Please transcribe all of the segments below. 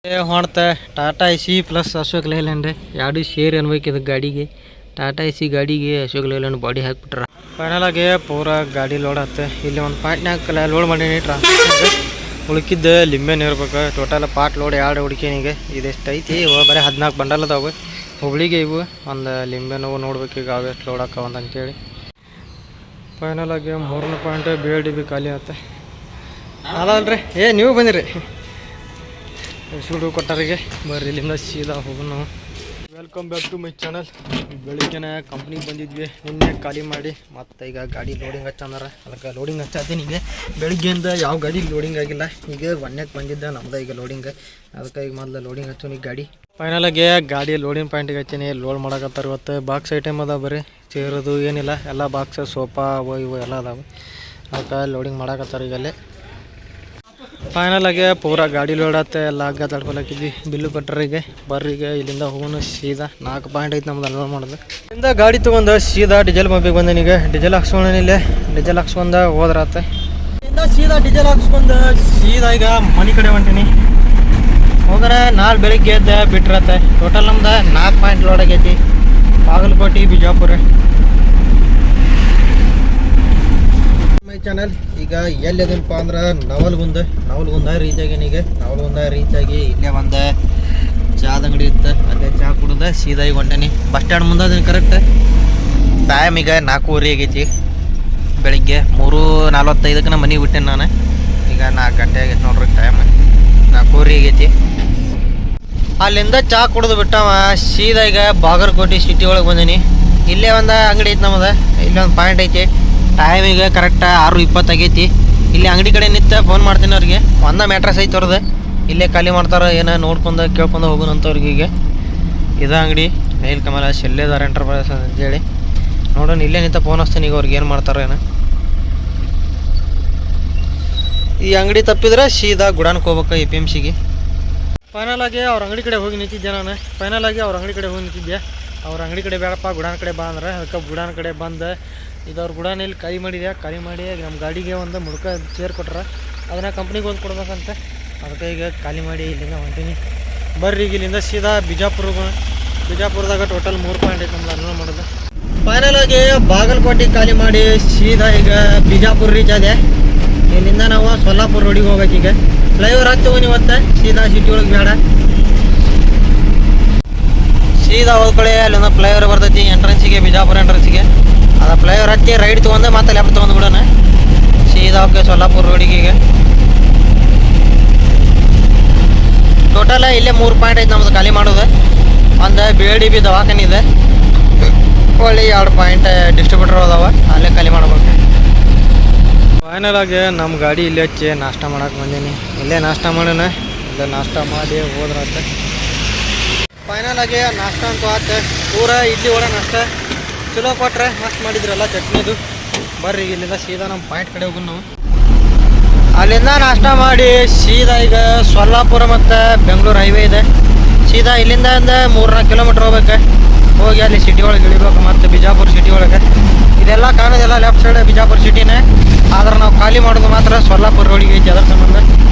ಹೊಣ್ತೆ Tata Ace plus Ashok Leyland ಎರಡು share ಅನ್ಬೇಕು ಇದು ಗಾಡಿಗೆ. ಟಾಟಾ ಎಸಿ ಗಾಡಿಗೆ ಅಶೋಕ್ ಲೈಲ್ಯಾಂಡ್ ಬಾಡಿ ಹಾಕ್ಬಿಟ್ರ. ಫೈನಲ್ ಆಗಿ ಪೂರಾ ಗಾಡಿ ಲೋಡ್ ಆಗುತ್ತೆ. ಇಲ್ಲಿ ಒಂದು ಪಾರ್ಟ್ನಾಗ ಲೋಡ್ ಮಾಡೀನಿ ಟ್ರಾನ್ಸ್ಪೋರ್ಟ್. ಉಳ್ಕಿದ್ದ ಲಿಂಬೆನ ಇರ್ಬೇಕು. ಟೋಟಲ್ ಪಾರ್ಟ್ ಲೋಡ್ 2 ಹುಡುಕಿನಿಗೆ ಇದೆಷ್ಟು ಐತಿ. ಇವು ಬರೀ 14 ಬಂಡಲ್ ಅದಾವೆ ಹುಬ್ಳಿಗೆ. ಇವು ಒಂದು ಲಿಂಬೆನವು ನೋಡ್ಬೇಕು ಈಗ ಅವೆಷ್ಟು ಲೋಡ್ ಹಾಕವಂತ ಅಂತೇಳಿ. ಫೈನಲ್ ಆಗಿ 3 ಪಾಯಿಂಟ್ BLDB ಖಾಲಿ ಆಗುತ್ತೆ. ಅಲ್ಲಲ್ರಿ ನೀವು ಬಂದಿರಿ ಸುಡು ಕೊಟ್ಟರಿಗೆ ಬರ್ರಿ ಇಲ್ಲಿಂದ ಸೀದಾ ಹೋಗೋಣ ನಾವು. Welcome back to my channel. ಬೆಳಿಗ್ಗೆನೆ ಕಂಪ್ನಿಗೆ ಬಂದಿದ್ವಿ, ನಿನ್ನೆ ಖಾಲಿ ಮಾಡಿ ಮತ್ತು ಈಗ ಗಾಡಿ ಲೋಡಿಂಗ್ ಹಚ್ಚಂದಾರ. ಅದಕ್ಕೆ ಲೋಡಿಂಗ್ ಹಚ್ಚಾತೀನಿ. ಈಗ ಬೆಳಿಗ್ಗೆಯಿಂದ ಯಾವ ಗಾಡಿ ಲೋಡಿಂಗ್ ಆಗಿಲ್ಲ. ಈಗ ಒಂದಕ್ಕೆ ಬಂದಿದ್ದೆ ನಮ್ದು ಈಗ ಲೋಡಿಂಗ್. ಅದಕ್ಕೆ ಈಗ ಮೊದಲು ಲೋಡಿಂಗ್ ಹಚ್ಚೋನಿ ಗಾಡಿ. ಫೈನಲಾಗಿ ಗಾಡಿ ಲೋಡಿಂಗ್ ಪಾಯಿಂಟಿಗೆ ಹಚ್ಚೀನಿ. ಲೋಡ್ ಮಾಡಕತ್ತಾರೆ. ಇವತ್ತು ಬಾಕ್ಸ್ ಐಟಮ್ ಅದಾವೆ, ಬರೀ ಚೇರದು ಏನಿಲ್ಲ, ಎಲ್ಲ ಬಾಕ್ಸ್ ಸೋಫಾ ಅವು ಇವು ಎಲ್ಲ ಅದಾವೆ. ಅದಕ್ಕೆ ಲೋಡಿಂಗ್ ಮಾಡಕತ್ತಾರೆ ಈಗಲ್ಲೇ. ಫೈನಲ್ ಆಗಿ ಪೂರಾ ಗಾಡಿ ಲೋಡ್ ಆಗುತ್ತೆ. ಎಲ್ಲ ಹಗ್ಗ ತಡ್ಕೊಳಕಿದ್ವಿ. ಬಿಲ್ಲು ಕೊಟ್ಟರಿಗೆ ಬರ್ರಿಗೆ ಇಲ್ಲಿಂದ ಹೋಗೋಣ ಸೀದಾ. 4 ಪಾಯಿಂಟ್ ಐತೆ ನಮ್ದು ಅನ್ಲೋಡ್ ಮಾಡೋದು. ಇಲ್ಲಿಂದ ಗಾಡಿ ತೊಗೊಂಡು ಸೀದಾ ಡೀಸೆಲ್ ಪಂಪಿಗೆ ಬಂದೇನೀಗ. ಡೀಸೆಲ್ ಹಾಕ್ಸ್ಕೊಂಡು ಇಲ್ಲೇ ಡೀಸೆಲ್ ಹಾಕ್ಸ್ಕೊಂಡು ಹೋದ್ರಾತೆ. ಇಲ್ಲಿಂದ ಸೀದಾ ಡೀಸೆಲ್ ಹಾಕ್ಸ್ಕೊಂಡು ಸೀದಾ ಈಗ ಮನೆ ಕಡೆ ಹೊಂಟೀನಿ. ಹೋದ್ರೆ ನಾಳೆ ಬೆಳಿಗ್ಗೆ ಎದ್ದು ಬಿಟ್ಟಿರತ್ತೆ. ಟೋಟಲ್ ನಮ್ದು 4 ಪಾಯಿಂಟ್ ಲೋಡ್ ಆಗೈತಿ. ಬಾಗಲಕೋಟೆ, ಬಿಜಾಪುರ. ಮೈ ಚಾನಲ್ ಈಗ ಎಲ್ಲಿದನಪ್ಪ ಅಂದ್ರೆ ನವಲ್ಗುಂದ ರೀಚ್ ಆಗೀನೀಗ. ನವಲ್ಗುಂದ ರೀಚ್ ಆಗಿ ಇಲ್ಲೇ ಒಂದು ಚಾದ ಅಂಗಡಿ ಇತ್ತು, ಅಲ್ಲೇ ಚಹಾ ಕುಡ್ದೆ ಸೀದಾ ಈಗ ಹೊಂಟೇನಿ. ಬಸ್ ಸ್ಟ್ಯಾಂಡ್ ಮುಂದೆ ಅದನ್ನು ಕರೆಕ್ಟ್ ಟೈಮ್ ಈಗ 4:30 ಆಗೈತಿ. ಬೆಳಿಗ್ಗೆ 3:45ಕ್ಕೆ ನಾನು ಮನೆಗೆ ಬಿಟ್ಟೇನೆ ನಾನು. ಈಗ 4 ಗಂಟೆ ಆಗೈತಿ ನೋಡ್ರಿ ಟೈಮ್. 4:30 ಆಗೈತಿ. ಅಲ್ಲಿಂದ ಚಹಾ ಕುಡಿದು ಬಿಟ್ಟವ ಸೀದಾ ಈಗ ಬಾಗಲಕೋಟೆ ಸಿಟಿ ಒಳಗೆ ಬಂದೀನಿ. ಇಲ್ಲೇ ಒಂದು ಅಂಗಡಿ ಐತಿ ನಮ್ಮದು. ಇಲ್ಲೇ ಒಂದು ಪಾಯಿಂಟ್ ಐತಿ. ಟೈಮ್ ಈಗ ಕರೆಕ್ಟ್ 6:20 ಆಗೈತಿ. ಇಲ್ಲಿ ಅಂಗಡಿ ಕಡೆ ನಿಂತು ಫೋನ್ ಮಾಡ್ತೀನಿ ಅವ್ರಿಗೆ. ಒಂದ ಮ್ಯಾಟ್ರಸ್ ಐತೆ ಅವ್ರದ್ದು. ಇಲ್ಲೇ ಖಾಲಿ ಮಾಡ್ತಾರೆ, ಏನೋ ನೋಡ್ಕೊಂಡು ಕೇಳ್ಕೊಂಡು ಹೋಗೋಣಂತವ್ರಿಗೆ. ಈಗ ಇದು ಅಂಗಡಿ ನೀಲಕಮಲ ಶೆಲ್ಲೇದಾರ ಎಂಟರ್ಪ್ರೈಸಸ್ ಅಂತೇಳಿ. ನೋಡೋಣ ಇಲ್ಲೇ ನಿಂತ ಫೋನ್ ಹಚ್ತೀನಿ ಈಗ ಅವ್ರಿಗೆ ಏನು ಮಾಡ್ತಾರೋ ಏನೋ. ಈ ಅಂಗಡಿ ತಪ್ಪಿದ್ರೆ ಸೀದಾ ಗುಡಾನ್ಗೆ ಹೋಗ್ಬೇಕು APMCಗೆ. ಫೈನಲ್ ಆಗಿ ಅವ್ರ ಅಂಗಡಿ ಕಡೆ ಹೋಗಿ ನಿಂತಿದ್ದೆ ನಾನು. ಅವ್ರ ಅಂಗಡಿ ಕಡೆ ಬೇಡಪ್ಪ ಗುಡಾನ್ ಕಡೆ ಬಾ ಅಂದ್ರೆ ಅದಕ್ಕೆ ಗುಡಾನ್ ಕಡೆ ಬಂದು ಇದು ಅವ್ರ ಗುಡಾನಲ್ಲಿ ಖಾಲಿ ಮಾಡಿ ನಮ್ಮ ಗಾಡಿಗೆ ಒಂದು ಮುಡ್ಕ ಚೇರ್ ಕೊಟ್ರೆ ಅದನ್ನು ಕಂಪ್ನಿಗೆ ಹೋಗಿ ಕೊಡ್ಬೇಕಂತ. ಅದಕ್ಕೆ ಈಗ ಖಾಲಿ ಮಾಡಿ ಇಲ್ಲಿಂದ ಹೊಂಟೀನಿ. ಬರ್ರಿ ಈಗ ಇಲ್ಲಿಂದ ಸೀದಾ ಬಿಜಾಪುರದಾಗ ಟೋಟಲ್ 3 ಪಾಯಿಂಟ್ ಐತೆ ನಮ್ದು ಅನ್ಲೋಡ್ ಮಾಡೋದು. ಫೈನಲ್ ಆಗಿ ಬಾಗಲಕೋಟೆ ಖಾಲಿ ಮಾಡಿ ಸೀದಾ ಈಗ ಬಿಜಾಪುರ ರೀಚ್ ಆದೆ. ಇಲ್ಲಿಂದ ನಾವು ಸೊಲ್ಲಾಪುರ ರೋಡಿಗೆ ಹೋಗ್ಬೇಕು. ಈಗ ಫ್ಲೈಓವರ್ ಹಚ್ತೀವಿ ಇವತ್ತು. ಸೀದಾ ಸಿಟಿ ಒಳಗೆ ಬೇಡ, ಸೀದಾ ಹೋದ್ಕೊಳ್ಳಿ. ಅಲ್ಲೊಂದು ಫ್ಲೈಓವರ್ ಬರ್ತೈತಿ ಎಂಟ್ರೆನ್ಸಿಗೆ, ಬಿಜಾಪುರ ಎಂಟ್ರೆನ್ಸಿಗೆ. ಅದು ಫ್ಲೈಓವರ್ ಹಚ್ಚಿ ರೈಟ್ ತೊಗೊಂಡು ಮತ್ತೆ ಲೆಫ್ಟ್ ತೊಗೊಂಡು ಬಿಡೋಣ ಸೀದಾ ಓಕೆ ಸೊಲ್ಲಾಪುರ ರೋಡಿಗೆ. ಈಗ ಟೋಟಲ್ ಇಲ್ಲೇ 3 ಪಾಯಿಂಟ್ ಐತೆ ನಮ್ದು ಖಾಲಿ ಮಾಡೋದು. ಒಂದು BLDB ದವಾಖಾನೆ ಇದೆ, ಒಳ್ಳೆ 2 ಪಾಯಿಂಟ್ ಡಿಸ್ಟ್ರಿಬ್ಯೂಟರ್ ಅದಾವ, ಅಲ್ಲೇ ಖಾಲಿ ಮಾಡ್ಬೇಕು. ಫೈನಲ್ ಆಗಿ ನಮ್ಮ ಗಾಡಿ ಇಲ್ಲೇ ಹಚ್ಚಿ ನಾಷ್ಟ ಮಾಡಕ್ಕೆ ಬಂದೀನಿ. ಇಲ್ಲೇ ನಾಷ್ಟ ಮಾಡೋಣ. ಇಲ್ಲೇ ನಾಷ್ಟ ಮಾಡಿ ಹೋದ್ರಾತ. ಫೈನಲ್ ಆಗಿ ನಾಷ್ಟ ಅಂತೂ ಆಯ್ತು. ಪೂರ ಇಡ್ಲಿ ವಡೆ ನಾಷ್ಟ ಚಲೋ ಕೊಟ್ರೆ ಮಸ್ತ್ ಮಾಡಿದ್ರಲ್ಲ ಚಟ್ನಿದು. ಬರ್ರಿ ಇಲ್ಲಿಂದ ಸೀದಾ ನಮ್ಮ ಪಾಯಿಂಟ್ ಕಡೆ ಹೋಗೋಣ ನಾವು. ಅಲ್ಲಿಂದ ನಾಷ್ಟ ಮಾಡಿ ಸೀದಾ ಈಗ ಸೊಲ್ಲಾಪುರ ಮತ್ತು ಬೆಂಗಳೂರು ಹೈವೇ ಇದೆ. ಸೀದಾ ಇಲ್ಲಿಂದ ಒಂದು 3-4 ಕಿಲೋಮೀಟ್ರ್ ಹೋಗ್ಬೇಕು. ಹೋಗಿ ಅಲ್ಲಿ ಸಿಟಿ ಒಳಗೆ ಇಳಿಬೇಕು. ಮತ್ತು ಬಿಜಾಪುರ ಸಿಟಿ ಒಳಗೆ ಇದೆಲ್ಲ ಕಾಣೋದೆಲ್ಲ ಲೆಫ್ಟ್ ಸೈಡ್ ಬಿಜಾಪುರ ಸಿಟಿನೇ. ಆದ್ರೆ ನಾವು ಖಾಲಿ ಮಾಡೋದು ಮಾತ್ರ ಸೊಲ್ಲಾಪುರ ರೋಡಿಗೆ ಐತಿ. ಅದರ ಸಂಬಂಧ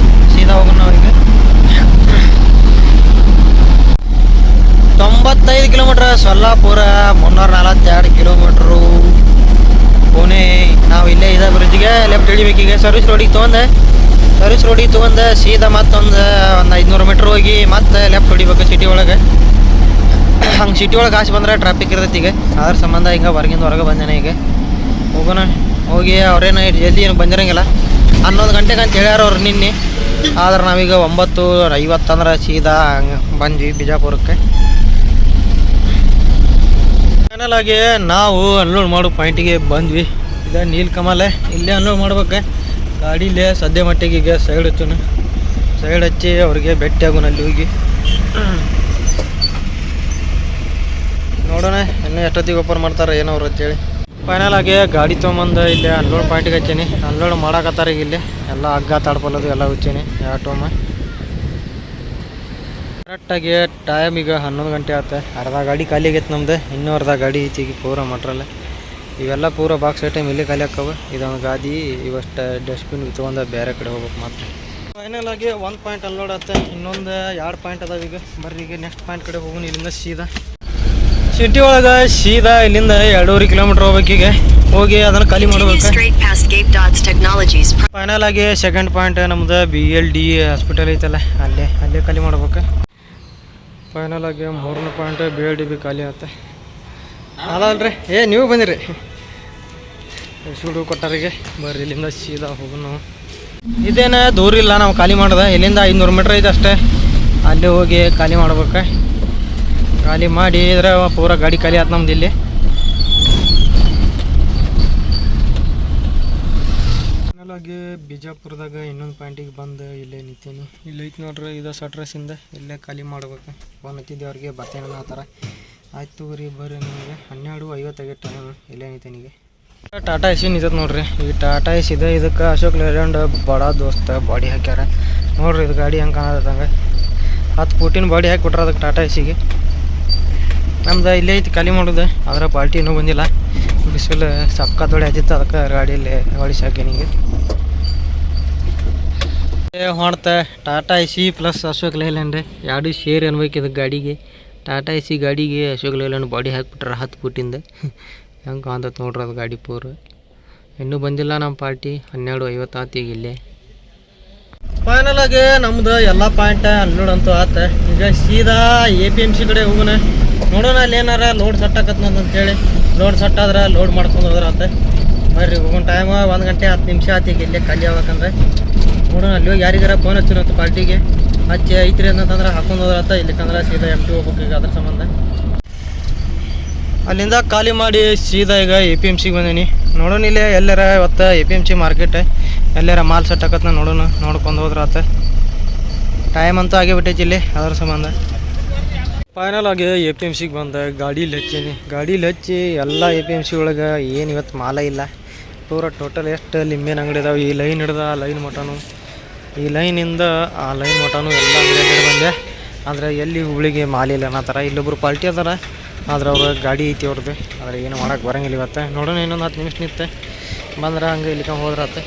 ಸೀದಾ ಹೋಗೋಣ ನಾವೀಗ. 95 ಕಿಲೋಮೀಟ್ರ್ ಸೊಲ್ಲಾಪುರ, 342 ಕಿಲೋಮೀಟ್ರು ಪುಣೆ. ನಾವು ಇಲ್ಲೇ ಇದೆ ಬ್ರಿಡ್ಜಿಗೆ ಲೆಫ್ಟ್ ಹಿಡಿಬೇಕೀಗ. ಸರ್ವಿಸ್ ರೋಡಿಗೆ ತೊಗೊಂಡು ಸೀದಾ ಮತ್ತೊಂದು 500 ಮೀಟ್ರ್ ಹೋಗಿ ಮತ್ತೆ ಲೆಫ್ಟ್ ಹೊಡಿಬೇಕು ಸಿಟಿ ಒಳಗೆ. ಹಂಗೆ ಸಿಟಿ ಒಳಗೆ ಆಸೆ ಬಂದರೆ ಟ್ರಾಫಿಕ್ ಇರ್ತೈತಿ. ಈಗ ಅದ್ರ ಸಂಬಂಧ ಹಿಂಗೆ ಹೊರಗೆ ಬಂದೇನೆ. ಈಗ ಹೋಗೋಣ. ಹೋಗಿ ಅವ್ರೇನು ಜಲ್ದಿ ಏನು ಬಂದಿರಂಗಿಲ್ಲ. 11 ಗಂಟೆಗೆ ಅಂತ ಹೇಳ್ಯಾರ ಅವ್ರು ನಿನ್ನೆ. ಆದ್ರೆ ನಾವೀಗ 9:50 ಅಂದ್ರೆ ಸೀದಾ ಬಂದ್ವಿ ಬಿಜಾಪುರಕ್ಕೆ. ಫೈನಲ್ ಆಗಿ ನಾವು ಅನ್ಲೋಡ್ ಮಾಡೋ ಪಾಯಿಂಟಿಗೆ ಬಂದ್ವಿ. ಇದು ನೀಲಕಮಲ. ಇಲ್ಲೇ ಅನ್ಲೋಡ್ ಮಾಡ್ಬೇಕು ಗಾಡಿ. ಇಲ್ಲೇ ಸದ್ಯ ಮಟ್ಟಿಗೆ ಈಗ ಸೈಡ್ ಹಚ್ಚಿ ಅವ್ರಿಗೆ ಭೇಟಿ ಆಗೋಣ ಅಲ್ಲಿ ಹೋಗಿ. ನೋಡೋಣ ಇನ್ನೂ ಎಷ್ಟೊತ್ತಿಗೆ ಓಪನ್ ಮಾಡ್ತಾರೆ ಏನವ್ರು ಅಂತೇಳಿ. ಫೈನಲ್ ಆಗಿ ಗಾಡಿ ತೊಗೊಂಬಂದು ಇಲ್ಲೇ ಅನ್ಲೋಡ್ ಪಾಯಿಂಟಿಗೆ ಹಚ್ಚೀನಿ. ಅನ್ಲೋಡ್ ಮಾಡಕತ್ತಾರೆ ಈಗ. ಇಲ್ಲಿ ಎಲ್ಲ ಹಗ್ಗ ತಾಡ್ಕೊಳ್ಳೋದು ಎಲ್ಲ ಹಚ್ಚೀನಿ ಟೋಮ. ಕರೆಕ್ಟಾಗಿ ಟೈಮ್ ಈಗ 11 ಗಂಟೆ ಆಯ್ತು. ಅರ್ಧ ಗಾಡಿ ಖಾಲಿ ಆಗೈತೆ ನಮ್ದು. ಇನ್ನೂ ಅರ್ಧ ಗಾಡಿ ಐತಿ ಈಗ ಪೂರ ಮಟ್ರಲ್ಲ. ಇವೆಲ್ಲ ಪೂರ ಬಾಕ್ಸ್ ಐಟಮ್ ಇಲ್ಲೇ ಖಾಲಿ ಹಾಕವು. ಇದೊಂದು ಗಾದಿ ಇವಷ್ಟು ಡಸ್ಟ್ಬಿನ್ ತೊಗೊಂಡು ಬೇರೆ ಕಡೆ ಹೋಗ್ಬೇಕು. ಮತ್ತೆ ಫೈನಲ್ ಆಗಿ 1 ಪಾಯಿಂಟ್ ಅನ್ಲೋಡ್ ಆಗುತ್ತೆ. ಇನ್ನೊಂದು 2 ಪಾಯಿಂಟ್ ಅದಾವ. ಈಗ ಬರ್ರಿ ಈಗ ನೆಕ್ಸ್ಟ್ ಪಾಯಿಂಟ್ ಕಡೆ ಹೋಗೋಣ. ಇಲ್ಲಿಂದ ಸೀದಾ ಸಿಟಿ ಒಳಗೆ ಸೀದಾ ಇಲ್ಲಿಂದ 2.5 ಕಿಲೋಮೀಟರ್ ಹೋಗ್ಬೇಕೀಗ. ಹೋಗಿ ಅದನ್ನು ಖಾಲಿ ಮಾಡ್ಬೇಕು. ಫೈನಲ್ ಆಗಿ ಸೆಕೆಂಡ್ ಪಾಯಿಂಟ್ ನಮ್ದು BLD ಹಾಸ್ಪಿಟಲ್ ಐತಲ್ಲ, ಅಲ್ಲೇ ಖಾಲಿ ಮಾಡ್ಬೇಕು. ಫೈನಲ್ ಆಗಿ 3ನೇ ಪಾಯಿಂಟ್ BLD ಖಾಲಿ ಆಗುತ್ತೆ. ಅಲ್ಲಲ್ರಿ ನೀವು ಬಂದಿರಿ ಶುಡು ಕೊಟ್ಟರಿಗೆ. ಬರ್ರಿ ಇಲ್ಲಿಂದ ಸೀದಾ ಹೋಗೋಣ. ಇದೇನು ದೂರ ಇಲ್ಲ, ನಾವು ಖಾಲಿ ಮಾಡೋದು. ಇಲ್ಲಿಂದ 500 ಮೀಟ್ರ್ ಐತೆ ಅಷ್ಟೇ. ಅಲ್ಲಿ ಹೋಗಿ ಖಾಲಿ ಮಾಡ್ಬೇಕು. ಖಾಲಿ ಮಾಡಿ ಇದ್ರೆ ಪೂರ ಗಾಡಿ ಖಾಲಿ ಆಯ್ತು ನಮ್ದು. ಇಲ್ಲಿ ಫೈನಲಾಗಿ ಬಿಜಾಪುರದಾಗ ಇನ್ನೊಂದು ಪಾಯಿಂಟಿಗೆ ಬಂದು ಇಲ್ಲೇ ನಿಂತೀನಿ. ಇಲ್ಲಿ ಐತೆ ನೋಡ್ರಿ, ಇದು ಸಟ್ರಸಿಂದ ಇಲ್ಲೇ ಖಾಲಿ ಮಾಡ್ಬೇಕು. ಬಂದಿದ್ದೆ ಅವ್ರಿಗೆ ಬರ್ತೇನೆ ಆ ಥರ. ಆಯ್ತು ರೀ ಬರ್ರಿ. ನಿಮಗೆ 12:50 ಟೈಮ್ ಇಲ್ಲೇ ನಿಂತೇನಿಗೆ. ಟಾಟಾ ಎಸಿ ನಿಂತದ ನೋಡ್ರಿ. ಈ ಟಾಟಾ ಎಸಿ ಇದೆ. ಇದಕ್ಕೆ ಅಶೋಕ್ ಲೇಲ್ಯಾಂಡ್ ಬಡ ದೋಸ್ತ ಬಾಡಿ ಹಾಕ್ಯಾರ ನೋಡ್ರಿ. ಇದು ಗಾಡಿ ಹೆಂಗೆ ಕಾಣದಂಗೆ 10 ಫೂಟಿನ ಬಾಡಿ ಹಾಕಿಬಿಟ್ರೆ ಅದಕ್ಕೆ ಟಾಟಾ ಎಸಿಗೆ. ನಮ್ದು ಇಲ್ಲೇ ಐತಿ ಖಾಲಿ ಮಾಡೋದು. ಅದರ ಪಾರ್ಟಿ ಇನ್ನೂ ಬಂದಿಲ್ಲ. ಬಿಸಿಲು ಸಪ್ಕ ತೊಡೆ ಹತ್ತಿತ್ತು, ಅದಕ್ಕೆ ಗಾಡಿಯಲ್ಲಿ ಹೊಳಿಸಿ ಹಾಕೀನಿಗೆ. ಹೊಣ್ತ Tata Ace plus Ashok Leyland 2 share ಅನ್ಬೇಕು ಇದಕ್ಕೆ ಗಾಡಿಗೆ. ಟಾಟಾ ಎಸಿ ಗಾಡಿಗೆ ಅಶೋಕ್ ಲೇಲ್ಯಾಂಡ್ ಬಾಡಿ ಹಾಕಿಬಿಟ್ರೆ 10 ಫೂಟಿಂದ ಹೆಂಗೆ ಕಾಣ್ತೈತೆ ನೋಡ್ರಿ ಅದು ಗಾಡಿ ಪೂರ. ಇನ್ನೂ ಬಂದಿಲ್ಲ ನಮ್ಮ ಪಾರ್ಟಿ. 12:50 ಆತು ಈಗ ಇಲ್ಲೇ. ಫೈನಲ್ ಆಗಿ ನಮ್ದು ಎಲ್ಲ ಪಾಯಿಂಟ್ ಅನ್ಲೋಡ್ ಅಂತೂ ಆತ. ಈಗ ಸೀದಾ APMC ಕಡೆ ಹೋಗೋಣ. ನೋಡೋಣ ಅಲ್ಲಿ ಏನಾರ ಲೋಡ್ ಸೆಟ್ ಆಕತ್ ಅಂತೇಳಿ. ಲೋಡ್ ಸೆಟ್ ಆದ್ರೆ ಲೋಡ್ ಮಾಡ್ಕೊಂಡು ಹೋದ್ರೆ ಆತ. ಬರ್ರಿ ಹೋಗೋಣ. ಟೈಮ್ 1 ಗಂಟೆ 10 ನಿಮಿಷ ಆತು ಈಗ ಇಲ್ಲೇ ಖಾಲಿ ಆಗ್ಬೇಕಂದ್ರೆ. ನೋಡೋಣ ಅಲ್ಲಿ ಹೋಗಿ ಯಾರಿಗಾರ ಫೋನ್ ಹಚ್ಚಿರಂತ ಪಾರ್ಟಿಗೆ ಹಚ್ಚಿ ಐತ್ರಿ ಅಂತಂದ್ರೆ ಹಾಕೊಂಡು ಹೋದ್ರಾತ. ಇಲ್ಲಿಕಂದ್ರೆ ಸೀದಾ MT ಹೋಗ್ಬೇಕು ಈಗ ಅದ್ರ ಸಂಬಂಧ. ಅಲ್ಲಿಂದ ಖಾಲಿ ಮಾಡಿ ಸೀದಾ ಈಗ APMCಗೆ ಬಂದೀನಿ. ನೋಡೋಣ ಇಲ್ಲೇ ಎಲ್ಲಾರ ಇವತ್ತು APMC ಮಾರ್ಕೆಟ್ ಎಲ್ಲಾರ ಮಾಲ್ ಸೆಟ್ ಆಕತ್ನ ನೋಡೋಣ. ನೋಡ್ಕೊಂಡು ಹೋದ್ರಾತ. ಟೈಮ್ ಅಂತೂ ಆಗೇ ಬಿಟ್ಟೈತಿ ಇಲ್ಲಿ ಅದ್ರ ಸಂಬಂಧ. ಫೈನಲ್ ಆಗಿ APMCಗೆ ಬಂದೆ. ಗಾಡೀಲಿ ಹಚ್ಚಿ ಎಲ್ಲ APMC ಒಳಗೆ ಏನು ಇವತ್ತು ಮಾಲ ಇಲ್ಲ. ಪೂರ ಟೋಟಲ್ ಎಷ್ಟು ಲಿಂಬೆನ ಅಂಗಡಿ ಇದಾವೆ. ಈ ಲೈನ್ ಹಿಡ್ದು ಆ ಲೈನ್ ಮಟನು, ಈ ಲೈನಿಂದ ಆ ಲೈನ್ ಮಟನು ಎಲ್ಲ ಅಂಗಡಿ ಬಂದೆ. ಆದರೆ ಎಲ್ಲಿ ಹುಬ್ಳಿಗೆ ಮಾಲಿಲ್ಲ ಅನ್ನೋ ಥರ. ಇಲ್ಲೊಬ್ರು ಪಾರ್ಟಿ ಅದಾರ, ಆದ್ರೆ ಅವ್ರ ಗಾಡಿ ಐತಿ ಅವ್ರದ್ದು. ಆದರೆ ಏನು ಮಾಡೋಕೆ ಬರೋಂಗಿಲ್ಲ ಇವತ್ತು. ನೋಡೋಣ ಇನ್ನೊಂದು 10 ನಿಮಿಷ ನಿಂತೆ ಬಂದ್ರೆ ಹಂಗೆ ಇಲ್ಲಿಕೊಂಡು ಹೋದ್ರಾತ.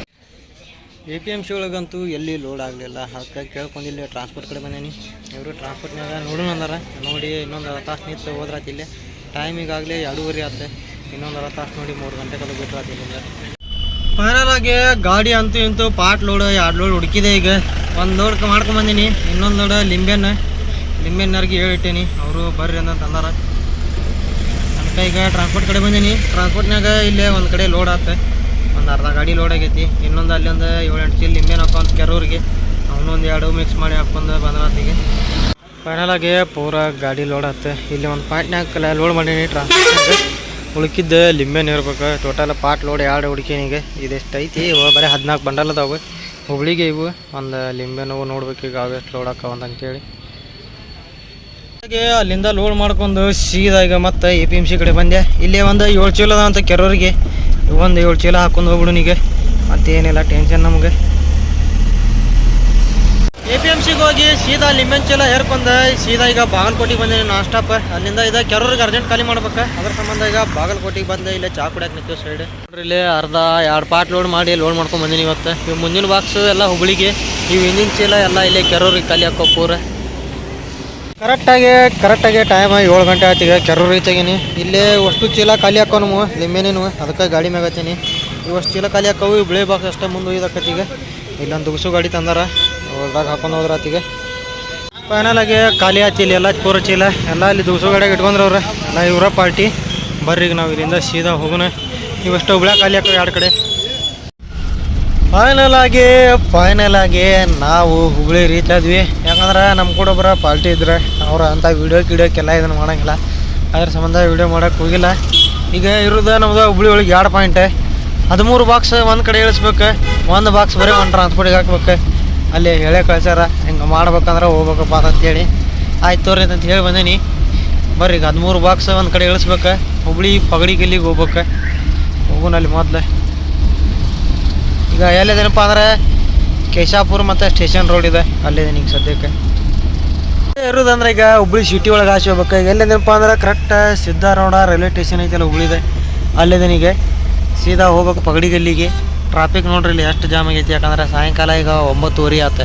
APMC ಒಳಗಂತೂ ಎಲ್ಲಿ ಲೋಡ್ ಆಗಲಿಲ್ಲ. ಅದಕ್ಕೆ ಕೇಳ್ಕೊಂಡಿಲ್ಲ ಟ್ರಾನ್ಸ್ಪೋರ್ಟ್ ಕಡೆ ಬಂದೇನಿ. ಇವರು ಟ್ರಾನ್ಸ್ಪೋರ್ಟ್ನಾಗ ನೋಡೋಣ ಅಂದಾರ. ನೋಡಿ ಇನ್ನೊಂದು 10 ತಾಸು ನಿಂತು ಹೋದ್ರಾತ. ಇಲ್ಲಿ ಟೈಮ್ ಈಗಾಗಲೇ 2:30 ಆಯ್ತು. ಇನ್ನೊಂದು 10 ತಾಸು ನೋಡಿ 3 ಗಂಟೆಗೆ ಬಿಟ್ರಾತ ಇಲ್ಲಿಂದ. ಫೈನಲ್ ಆಗಿ ಗಾಡಿ ಅಂತೂ ಪಾರ್ಟ್ ಲೋಡ್ 2 ಲೋಡ್ ಹುಡುಕಿದೆ. ಈಗ ಒಂದು ಲೋಡ್ ಮಾಡ್ಕೊಂಬಂದೀನಿ. ಇನ್ನೊಂದು ಲೋಡ್ ಲಿಂಬೆನ್ನವ್ರಿಗೆ ಹೇಳಿಟ್ಟೇನಿ. ಅವರು ಬರ್ರಿ ಅಂತ ಅಂದಾರ. ಅದಕ್ಕೆ ಈಗ ಟ್ರಾನ್ಸ್ಪೋರ್ಟ್ ಕಡೆ ಬಂದೀನಿ. ಟ್ರಾನ್ಸ್ಪೋರ್ಟ್ನಾಗ ಇಲ್ಲೇ ಒಂದು ಕಡೆ ಲೋಡ್ ಆಯ್ತು. ಒಂದು ಅರ್ಧ ಗಾಡಿ ಲೋಡ್ ಆಗೈತಿ. ಇನ್ನೊಂದು ಅಲ್ಲಿ ಒಂದು 7-8 ಚೀಲ ಲಿಂಬೆನ ಹಾಕೊಂತ ಕೆರೂರಿಗೆ ಅವನೊಂದು 2 ಮಿಕ್ಸ್ ಮಾಡಿ ಹಾಕೊಂಡು ಬಂದ್ರಾತಿಗೆ. ಫೈನಲ್ ಆಗಿ ಪೂರ ಗಾಡಿ ಲೋಡ್ ಆಯ್ತು. ಇಲ್ಲಿ ಒಂದು ಪಾಯಿಂಟ್ನಾಗ ಲೋಡ್ ಮಾಡೀನಿ ಟ್ರಾನ್ಸ್ಪೋರ್ಟ್ನಾಗ. ಉಳ್ಕಿದ್ದು ಲಿಂಬೆನ ಇರ್ಬೇಕು. Total part load 2 ಹುಡುಕೀನಿಗೆ. ಇದೆಷ್ಟು ಐತಿ ಇವು ಬರೀ 14 ಬಂಡಲ್ ಅದಾವೆ ಹುಬ್ಳಿಗೆ. ಇವು ಒಂದು ಲಿಂಬೆನವು ನೋಡ್ಬೇಕು ಈಗ ಅವೆಷ್ಟು ಲೋಡ್ ಹಾಕವಂತ ಅಂತೇಳಿ. ಹಾಗೆ ಅಲ್ಲಿಂದ ಲೋಡ್ ಮಾಡ್ಕೊಂಡು ಸೀದಾ ಈಗ ಮತ್ತೆ APMC ಕಡೆ ಬಂದೆ. ಇಲ್ಲಿ ಒಂದು 7 ಚೀಲ ಅದಾವ ಅಂತ ಕೆರೋರಿಗೆ. ಒಂದು 7 ಚೀಲ ಹಾಕೊಂಡು ಹೋಗ್ಬಿಡುನಿಗೆ. ಮತ್ತೇನಿಲ್ಲ ಟೆನ್ಷನ್ ನಮಗೆ. APMCಗೆ ಹೋಗಿ ಸೀದಾ ಲಿಂಬೆನ್ ಚೀಲ ಹೇರ್ಕೊಂಡು ಸೀದಾ ಈಗ ಬಾಗಲಕೋಟೆಗೆ ಬಂದೇನಿ ನಾನ್ ಸ್ಟಾಪ್. ಅಲ್ಲಿಂದ ಇದು ಕೆರೂರಿಗೆ ಅರ್ಜೆಂಟ್ ಖಾಲಿ ಮಾಡ್ಬೇಕು. ಅದ್ರ ಸಂಬಂಧ ಈಗ ಬಾಗಲಕೋಟೆಗೆ ಬಂದೆ. ಇಲ್ಲೇ ಚಾ ಕುಡಿಯಕ್ಕೆ ನಿಂತೀವಿ ಸೈಡ್. ಇಲ್ಲಿ ಅರ್ಧ 2 ಪಾರ್ಟ್ ಲೋಡ್ ಮಾಡಿ ಲೋಡ್ ಮಾಡ್ಕೊಂಡು ಬಂದೀನಿ ಇವತ್ತು. ಇವು ಮುಂದಿನ ಬಾಕ್ಸ್ ಎಲ್ಲ ಹುಬ್ಳಿಗೆ, ಇವು ಹಿಂದಿನ ಚೀಲ ಎಲ್ಲ ಇಲ್ಲೇ ಕೆರೂರಿಗೆ ಖಾಲಿ ಹಾಕೋ ಪೂರ. ಕರೆಕ್ಟಾಗಿ ಟೈಮ್ 7 ಗಂಟೆ ಆಯ್ತು. ಈಗ ಕೆರೂರಿಗೆ ತೆಗೀನಿ. ಇಲ್ಲೇ ಅಷ್ಟು ಚೀಲ ಖಾಲಿ ಹಾಕೋ ನಾವು ಲಿಂಬೆನೇನು. ಅದಕ್ಕೆ ಗಾಡಿ ಮ್ಯಾಗ ಹತ್ತೀನಿ. ಇವಷ್ಟು ಚೀಲ ಖಾಲಿ ಹಾಕವು. ಇವು ಬಿಳಿ ಬಾಕ್ಸ್ ಅಷ್ಟೇ ಮುಂದೆ ಒಯ್ದಾಕತ್ತೀಗ. ಇಲ್ಲೊಂದು ದುಗ್ಸು ಗಾಡಿ ತಂದಾರ, ಹೊಲ್ದಾಗ ಹಾಕೊಂಡು ಹೋದ್ರಾತಿಗೆ. ಫೈನಲ್ ಆಗಿ ಖಾಲಿ ಆಯ್ತು ಇಲ್ಲಿ ಎಲ್ಲ ಪೂರ ಚೀಲ ಎಲ್ಲ. ಇಲ್ಲಿ ದುಗ್ಸು ಗಾಡಿಯಾಗ ಇಟ್ಕೊಂಡ್ರೆ ಅವ್ರು ಎಲ್ಲ ಇವರ ಪಾರ್ಟಿ. ಬರ್ರಿ ಈಗ ನಾವು ಇಲ್ಲಿಂದ ಸೀದಾ ಹೋಗೋಣ. ಇವಷ್ಟು ಹುಬ್ಳ್ಯಾಗ ಖಾಲಿ ಹಾಕೋ 2 ಕಡೆ. ಫೈನಲ್ ಆಗಿ ನಾವು ಹುಬ್ಳಿ ರೀಚ್ ಆದ್ವಿ. ಯಾಕಂದ್ರೆ ನಮ್ಮ ಕೂಡ ಒಬ್ಬರ ಪಾರ್ಟಿ ಇದ್ರೆ ಅವ್ರು ಅಂಥ ವೀಡಿಯೋಕ್ಕೆಲ್ಲ ಇದನ್ನು ಮಾಡೋಂಗಿಲ್ಲ. ಅದ್ರ ಸಂಬಂಧ ವೀಡಿಯೋ ಮಾಡೋಕ್ಕೆ ಹೋಗಿಲ್ಲ. ಈಗ ಇರೋದು ನಮ್ದು ಹುಬ್ಳಿ ಒಳಗೆ 2 ಪಾಯಿಂಟ್ 13 ಬಾಕ್ಸ್ ಒಂದು ಕಡೆ ಇಳಿಸ್ಬೇಕು. 1 ಬಾಕ್ಸ್ ಬರೀ ಒಂದು ಟ್ರಾನ್ಸ್ಪೋರ್ಟಿಗೆ ಹಾಕ್ಬೇಕು. ಅಲ್ಲಿ ಹೇಳೇ ಕಳ್ಸ್ಯಾರ ಹಿಂಗೆ ಮಾಡ್ಬೇಕಂದ್ರೆ ಹೋಗ್ಬೇಕಪ್ಪ ಅಂತೇಳಿ. ಆಯ್ತು ತೋರಿ ಅಂತ ಹೇಳಿ ಬಂದೀನಿ. ಬರ್ರಿ ಈಗ 13 ಬಾಕ್ಸ್ ಒಂದು ಕಡೆ ಇಳಿಸ್ಬೇಕು. ಹುಬ್ಳಿ ಪಗಡಿ ಗಲ್ಲಿಗೆ ಹೋಗ್ಬೇಕು. ಹೋಗೋಣ ಅಲ್ಲಿ ಮೊದಲು. ಈಗ ಎಲ್ಲಿದೇನಪ್ಪ ಅಂದ್ರೆ ಕೇಶಾಪುರ ಮತ್ತು ಸ್ಟೇಷನ್ ರೋಡ್ ಇದೆ, ಅಲ್ಲಿದೆ ಈಗ ಸದ್ಯಕ್ಕೆ ಇರೋದಂದ್ರೆ. ಈಗ ಹುಬ್ಳಿ ಸಿಟಿ ಒಳಗೆ ಆಚೆ ಹೋಗ್ಬೇಕು. ಈಗ ಎಲ್ಲಿದೇನಪ್ಪ ಅಂದ್ರೆ ಕರೆಕ್ಟ್ ಸಿದ್ಧಾರೂಢ ರೈಲ್ವೆ ಸ್ಟೇಷನ್ ಐತಲ್ಲ ಹುಬ್ಳಿದೆ, ಅಲ್ಲಿದೇನೀಗ ಸೀದಾ ಹೋಗ್ಬೇಕು ಪಗಡಿ ಗಲ್ಲಿಗೆ. ಟ್ರಾಫಿಕ್ ನೋಡ್ರಿ ಇಲ್ಲಿ ಎಷ್ಟು ಜಾಮ್ ಆಗೈತಿ. ಯಾಕಂದ್ರೆ ಸಾಯಂಕಾಲ ಈಗ 9:30 ಆಯ್ತು.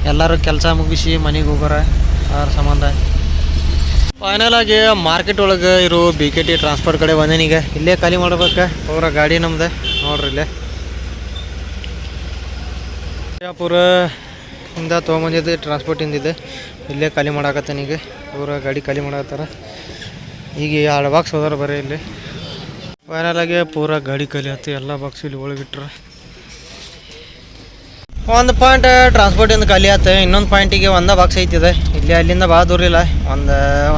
ಎಲ್ಲರೂ ಕೆಲಸ ಮುಗಿಸಿ ಮನೆಗೆ ಹೋಗೋರ ಅದ್ರ ಸಂಬಂಧ ಫೈನಲ್ ಆಗಿ ಮಾರ್ಕೆಟ್ ಒಳಗೆ ಇರೋ BKT ಟ್ರಾನ್ಸ್ಪೋರ್ಟ್ ಕಡೆ ಬಂದೇನೀಗ. ಇಲ್ಲೇ ಖಾಲಿ ಮಾಡ್ಬೇಕು ಅವರ ಗಾಡಿ ನಮ್ದು ನೋಡ್ರಿ. ಇಲ್ಲೇ ಬಿಜಾಪುರದಿಂದ ತೊಗೊಂಬಂದಿದ್ದೆ ಟ್ರಾನ್ಸ್ಪೋರ್ಟ್ ಇಂದಿದೆ. ಇಲ್ಲೇ ಖಾಲಿ ಮಾಡಾಕತ್ತೇನೆ. ಈಗ ಅವರ ಗಾಡಿ ಖಾಲಿ ಮಾಡಾಕತ್ತಾರ. ಈಗ 2 ಬಾಕ್ಸ್ ಹೋದಾರ ಬರೀ ಇಲ್ಲಿ. ಫೈನಲ್ ಆಗಿ ಪೂರ ಗಾಡಿ ಖಾಲಿ ಆಯ್ತು. ಎಲ್ಲ ಬಾಕ್ಸ್ ಇಲ್ಲಿ ಒಳಗಿಟ್ರ. ಒಂದು ಪಾಯಿಂಟ್ ಟ್ರಾನ್ಸ್ಪೋರ್ಟಿಂದ ಖಾಲಿ ಆಯ್ತು. ಇನ್ನೊಂದು ಪಾಯಿಂಟಿಗೆ ಒಂದೇ ಬಾಕ್ಸ್ ಐತಿದೆ. ಇಲ್ಲಿ ಅಲ್ಲಿಂದ ಭಾಳ ದೂರ ಇಲ್ಲ,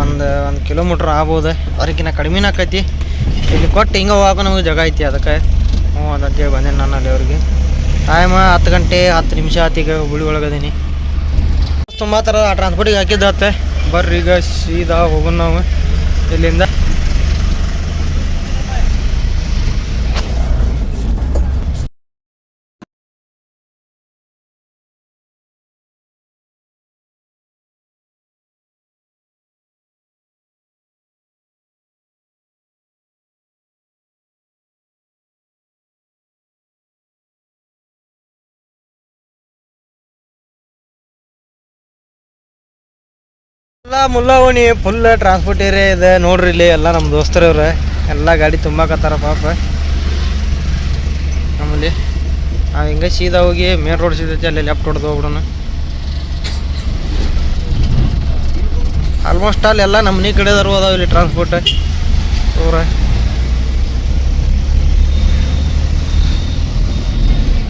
ಒಂದು ಕಿಲೋಮೀಟ್ರ್ ಆಗ್ಬೋದು. ಅದಕ್ಕಿಂತ ಕಡಿಮೆನ ಆಕೈತಿ. ಇಲ್ಲಿ ಕೊಟ್ಟು ಹಿಂಗೆ ಹೋಗಕ್ಕೆ ನಮಗೆ ಜಾಗ ಐತಿ. ಅದಕ್ಕೆ ಅದಂತೇಳಿ ಬಂದೇನೆ ನಾನು ಅಲ್ಲಿ ಅವ್ರಿಗೆ. ಟೈಮ್ 10 ಗಂಟೆ 10 ನಿಮಿಷ ಆಯ್ತು. ಈಗ ಹುಳಿ ಒಳಗದೀನಿ. ತುಂಬ ಥರ ಟ್ರಾನ್ಸ್ಪೋರ್ಟಿಗೆ ಹಾಕಿದ್ದಾತೆ. ಬರ್ರಿ ಈಗ ಸೀದಾ ಹೋಗೋಣ ನಾವು ಇಲ್ಲಿಂದ. ಎಲ್ಲ ಮುಲ್ಲವಣಿ ಫುಲ್ ಟ್ರಾನ್ಸ್ಪೋರ್ಟ್ ಏರಿಯಾ ಇದೆ ನೋಡ್ರಿ. ಇಲ್ಲಿ ಎಲ್ಲ ನಮ್ಮ ದೋಸ್ತರವ್ರೆ ಎಲ್ಲ ಗಾಡಿ ತುಂಬಾಕತ್ತಾರ ಪಾಪ. ನಮ್ಮಲ್ಲಿ ನಾವು ಹಿಂಗೆ ಸೀದಾ ಹೋಗಿ ಮೇನ್ ರೋಡ್ ಸಿಗ್ತೈತಿ, ಅಲ್ಲಿ ಲೆಫ್ಟ್ ಹೊಡೆದು ಹೋಗ್ಬಿಡೋಣ. ಆಲ್ಮೋಸ್ಟ್ ಅಲ್ಲೆಲ್ಲ ನಮ್ಮ ಮನೆ ಕಡೆದವ್ರು ಅದಾವ ಇಲ್ಲಿ ಟ್ರಾನ್ಸ್ಪೋರ್ಟ್ ಅವ್ರ.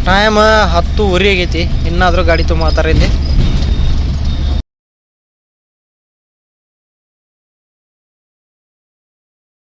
ಟೈಮ್ 10:30 ಆಗೈತಿ. ಇನ್ನಾದರೂ ಗಾಡಿ ತುಂಬಾಕತ್ತಾರ ಇಲ್ಲಿ.